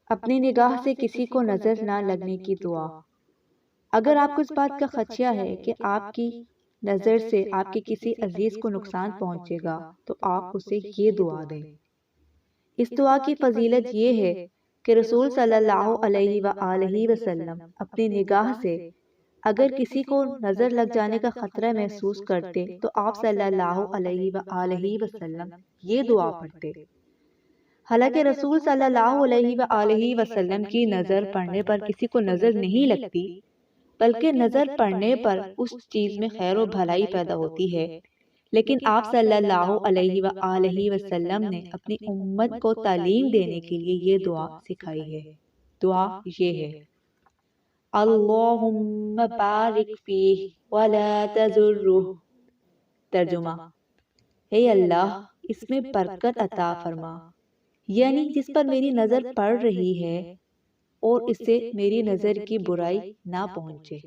اپنی نگاہ سے کسی کو نظر نہ لگنے کی دعا۔ اگر آپ کو اس بات کا خدشہ ہے کہ آپ کی نظر سے آپ کے کسی عزیز کو نقصان پہنچے گا تو آپ اسے یہ دعا دیں۔ اس دعا کی فضیلت یہ ہے کہ رسول صلی اللہ علیہ وآلہ وسلم اپنی نگاہ سے اگر کسی کو نظر لگ جانے کا خطرہ محسوس کرتے تو آپ صلی اللہ علیہ وآلہ وسلم یہ دعا پڑھتے۔ حالانکہ رسول صلی اللہ علیہ وآلہ وسلم کی نظر پڑنے پر کسی کو نظر نہیں لگتی، بلکہ نظر پڑنے پر اس چیز میں خیر و بھلائی پیدا ہوتی ہے، لیکن آپ صلی اللہ علیہ وآلہ وسلم نے اپنی امت کو تعلیم دینے کے لیے یہ دعا سکھائی ہے۔ دعا یہ ہے: اللہم بارک فیہ ولا تضرہ۔ ترجمہ: اے اللہ اس میں برکت عطا فرما، یعنی جس پر میری نظر پڑ رہی ہے اور اس سے میری نظر کی برائی نہ پہنچے۔